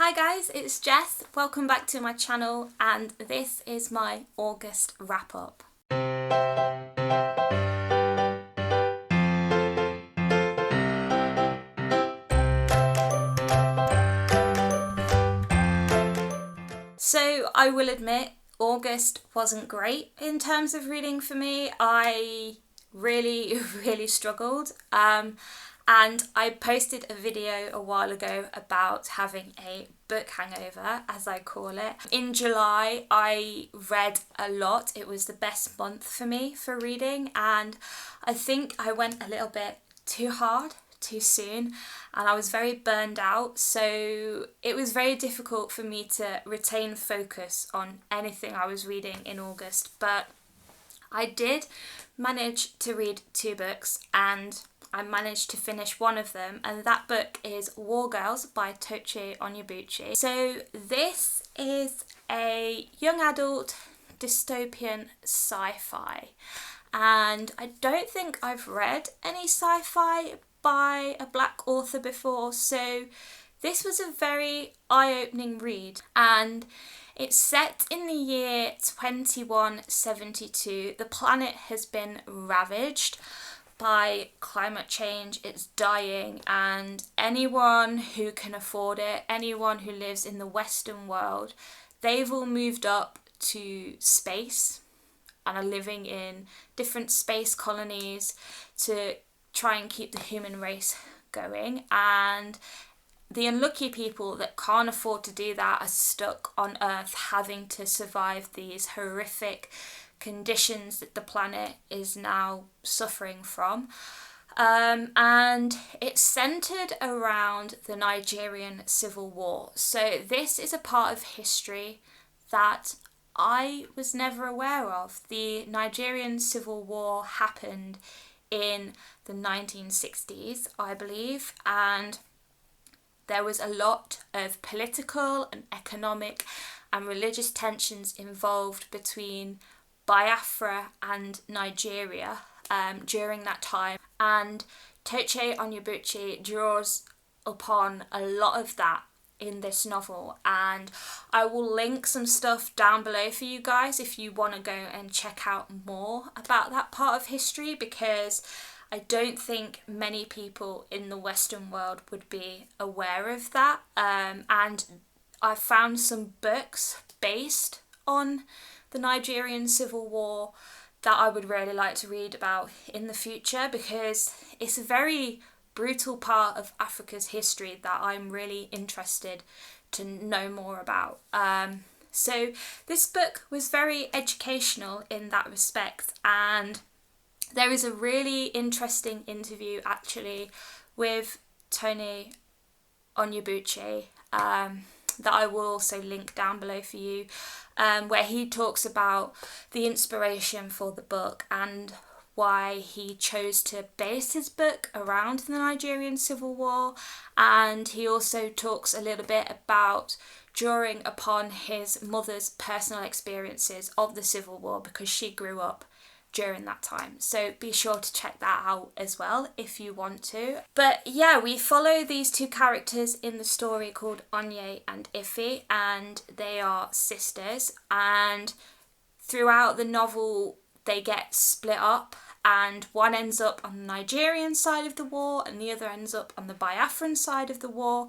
Hi guys, it's Jess. Welcome back to my channel and this is my August wrap up. So I will admit August wasn't great in terms of reading for me. I really struggled. And I posted a video a while ago about having a book hangover, as I call it. In July, I read a lot. It was the best month for me for reading, and I think I went a little bit too hard, too soon, and I was very burned out. So it was very difficult for me to retain focus on anything I was reading in August. But I did manage to read 2 books, and I managed to finish one of them, and that book is War Girls by Tochi Onyebuchi. So this is a young adult dystopian sci-fi, and I don't think I've read any sci-fi by a black author before, so this was a very eye-opening read. And it's set in the year 2172. The planet has been ravaged by climate change, it's dying, and anyone who can afford it, anyone who lives in the Western world, they've all moved up to space and are living in different space colonies to try and keep the human race going. And the unlucky people that can't afford to do that are stuck on Earth having to survive these horrific conditions that the planet is now suffering from. And it's centered around the Nigerian Civil War. So this is a part of history that I was never aware of. The Nigerian Civil War happened in the 1960s, I believe, and there was a lot of political and economic and religious tensions involved between Biafra and Nigeria during that time, and Tochi Onyebuchi draws upon a lot of that in this novel, and I will link some stuff down below for you guys if you want to go and check out more about that part of history, because I don't think many people in the Western world would be aware of that. And I found some books based on the Nigerian Civil War that I would really like to read about in the future, because it's a very brutal part of Africa's history that I'm really interested to know more about. So this book was very educational in that respect, and there is a really interesting interview actually with Tochi Onyebuchi that I will also link down below for you, where he talks about the inspiration for the book and why he chose to base his book around the Nigerian Civil War. And he also talks a little bit about drawing upon his mother's personal experiences of the Civil War, because she grew up during that time. So be sure to check that out as well if you want to. But yeah, we follow these 2 characters in the story called Onye and Ife, and they are sisters, and throughout the novel they get split up, and one ends up on the Nigerian side of the war and the other ends up on the Biafran side of the war.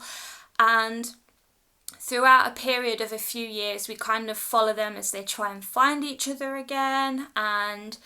And throughout a period of a few years, we kind of follow them as they try and find each other again, and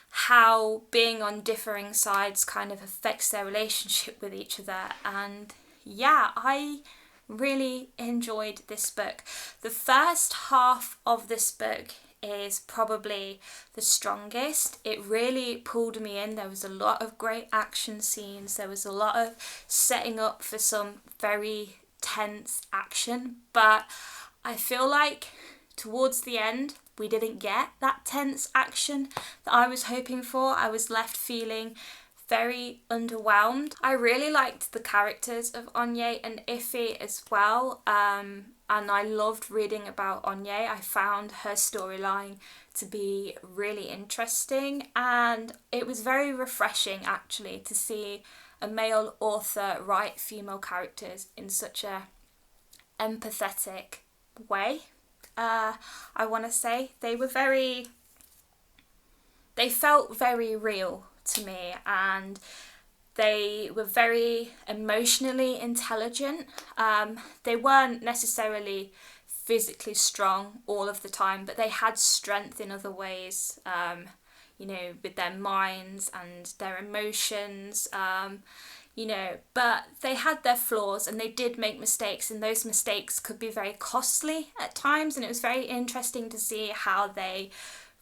how being on differing sides kind of affects their relationship with each other. And yeah, I really enjoyed this book. The first half of this book is probably the strongest. It really pulled me in. There was a lot of great action scenes. There was a lot of setting up for some very tense action, but I feel like towards the end we didn't get that tense action that I was hoping for. I was left feeling very underwhelmed. I really liked the characters of Onye and Ife as well, and I loved reading about Onye. I found her storyline to be really interesting, and it was very refreshing actually to see a male author write female characters in such a empathetic way. I want to say they felt very real to me, and they were very emotionally intelligent. They weren't necessarily physically strong all of the time, but they had strength in other ways, with their minds and their emotions, but they had their flaws and they did make mistakes, and those mistakes could be very costly at times, and it was very interesting to see how they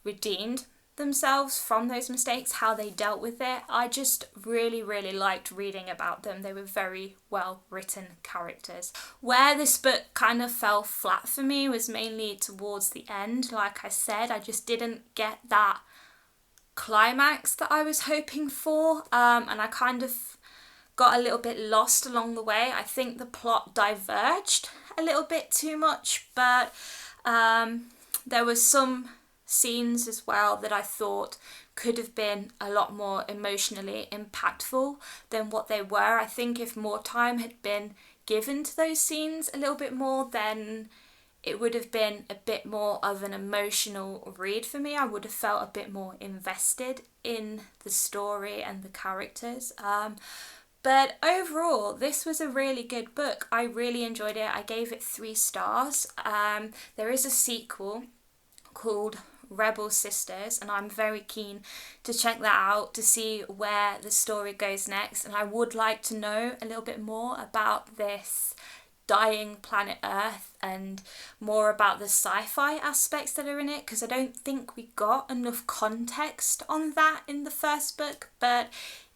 redeemed themselves from those mistakes, how they dealt with it. I just really, really liked reading about them. They were very well written characters. Where this book kind of fell flat for me was mainly towards the end. Like I said, I just didn't get that climax that I was hoping for, and I kind of got a little bit lost along the way. I think the plot diverged a little bit too much, but there was some scenes as well that I thought could have been a lot more emotionally impactful than what they were. I think if more time had been given to those scenes a little bit more, then it would have been a bit more of an emotional read for me. I would have felt a bit more invested in the story and the characters. But overall, this was a really good book. I really enjoyed it. I gave it 3 stars. There is a sequel called Rebel Sisters, and I'm very keen to check that out to see where the story goes next. And I would like to know a little bit more about this dying planet Earth and more about the sci-fi aspects that are in it, because I don't think we got enough context on that in the first book. But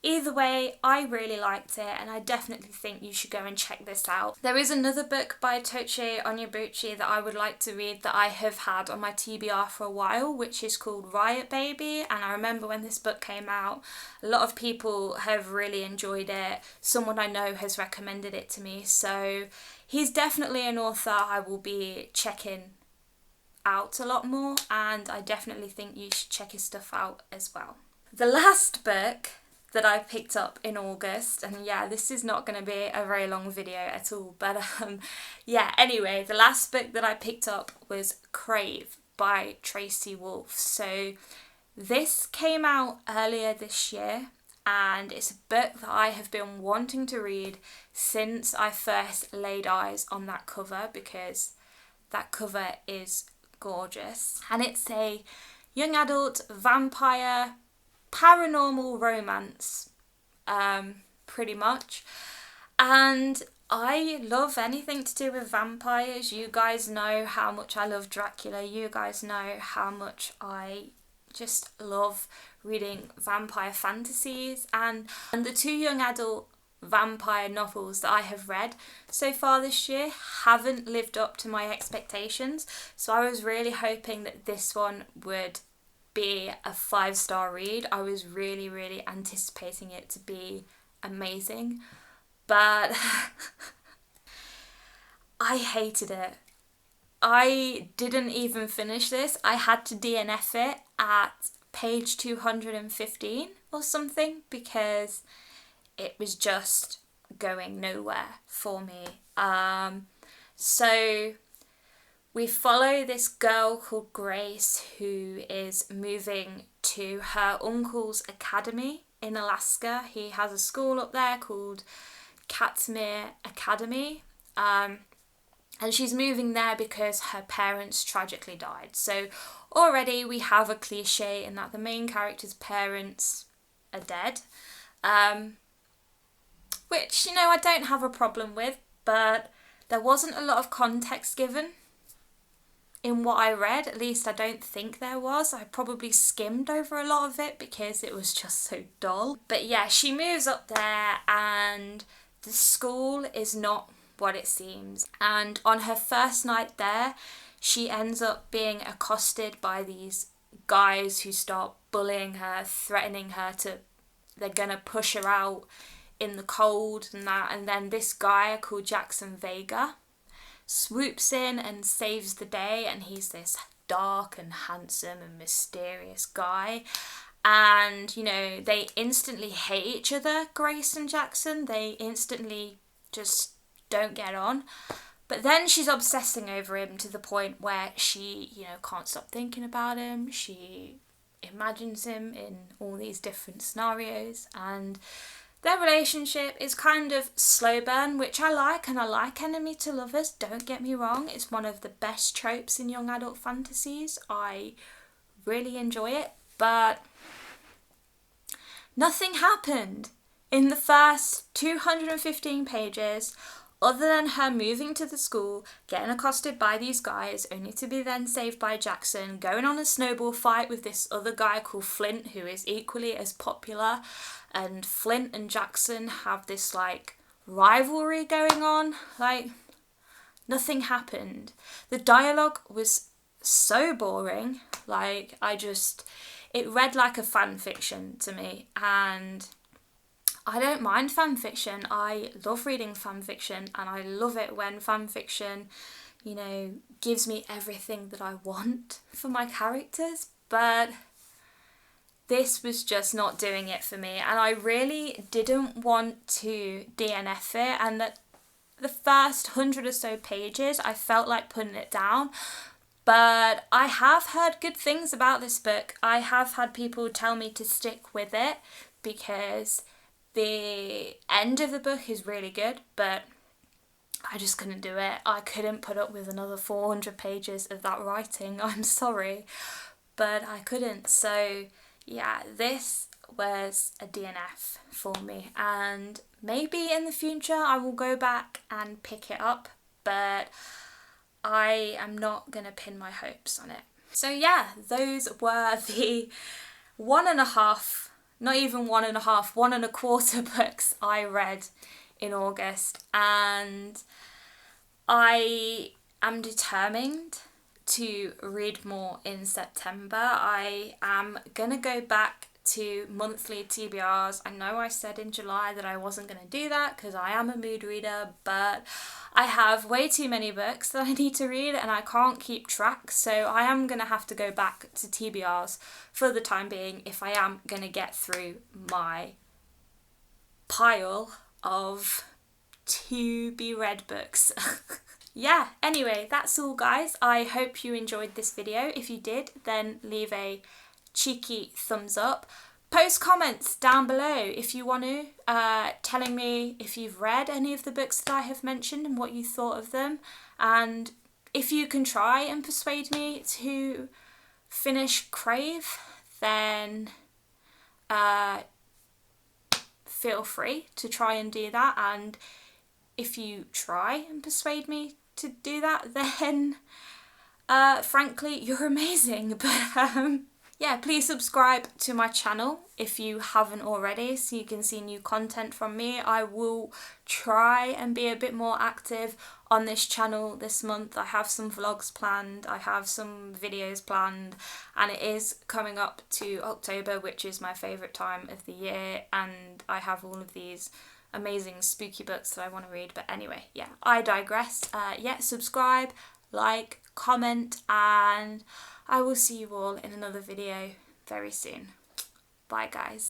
either way, I really liked it, and I definitely think you should go and check this out. There is another book by Tochi Onyebuchi that I would like to read that I have had on my TBR for a while, which is called Riot Baby. And I remember when this book came out, a lot of people have really enjoyed it. Someone I know has recommended it to me, so he's definitely an author I will be checking out a lot more, and I definitely think you should check his stuff out as well. The last book that I picked up in August, and yeah, this is not going to be a very long video at all, but anyway, the last book that I picked up was Crave by Tracy Wolff. So this came out earlier this year, and it's a book that I have been wanting to read since I first laid eyes on that cover, because that cover is gorgeous, and it's a young adult vampire paranormal romance, pretty much. And I love anything to do with vampires. You guys know how much I love Dracula. You guys know how much I just love reading vampire fantasies, and the 2 young adult vampire novels that I have read so far this year haven't lived up to my expectations. So I was really hoping that this one would be a 5-star read. I was really, really anticipating it to be amazing, but I hated it. I didn't even finish this. I had to DNF it at page 215 or something, because it was just going nowhere for me. So we follow this girl called Grace who is moving to her uncle's academy in Alaska. He has a school up there called Katmere Academy, and she's moving there because her parents tragically died. So already we have a cliche in that the main character's parents are dead, which, I don't have a problem with, but there wasn't a lot of context given in what I read. At least I don't think there was. I probably skimmed over a lot of it because it was just so dull. But yeah, she moves up there and the school is not what it seems. And on her first night there, she ends up being accosted by these guys who start bullying her, threatening her they're gonna push her out in the cold and that. And then this guy called Jackson Vega swoops in and saves the day, and he's this dark and handsome and mysterious guy. And, they instantly hate each other, Grace and Jackson. They instantly just don't get on. But then she's obsessing over him to the point where she, can't stop thinking about him. She imagines him in all these different scenarios, and their relationship is kind of slow burn, which I like, and I like enemy to lovers, don't get me wrong. It's one of the best tropes in young adult fantasies. I really enjoy it, but nothing happened in the first 215 pages other than her moving to the school, getting accosted by these guys, only to be then saved by Jackson, going on a snowball fight with this other guy called Flint, who is equally as popular, and Flint and Jackson have this rivalry going on. Nothing happened. The dialogue was so boring. It read like a fan fiction to me, and I don't mind fan fiction. I love reading fan fiction, and I love it when fan fiction, gives me everything that I want for my characters, but this was just not doing it for me, and I really didn't want to DNF it, and that the first 100 or so pages I felt like putting it down. But I have heard good things about this book. I have had people tell me to stick with it because the end of the book is really good, but I just couldn't do it. I couldn't put up with another 400 pages of that writing. I'm sorry, but I couldn't. So yeah, this was a DNF for me, and maybe in the future I will go back and pick it up, but I am not going to pin my hopes on it. So yeah, those were the 1.5, not even 1.5, 1.25 books I read in August, and I am determined to read more in September. I am going to go back to monthly TBRs. I know I said in July that I wasn't going to do that because I am a mood reader, but I have way too many books that I need to read and I can't keep track, so I am going to have to go back to TBRs for the time being if I am going to get through my pile of to be read books. Yeah, anyway, that's all guys. I hope you enjoyed this video. If you did, then leave a cheeky thumbs up. Post comments down below if you want to, telling me if you've read any of the books that I have mentioned and what you thought of them. And if you can try and persuade me to finish Crave, then feel free to try and do that. And if you try and persuade me to do that, then frankly, you're amazing. But yeah, please subscribe to my channel if you haven't already so you can see new content from me. I will try and be a bit more active on this channel this month. I have some vlogs planned, I have some videos planned, and it is coming up to October, which is my favourite time of the year, and I have all of these amazing spooky books that I want to read. But anyway, yeah, I digress. Yeah, subscribe, like, comment, and I will see you all in another video very soon. Bye guys.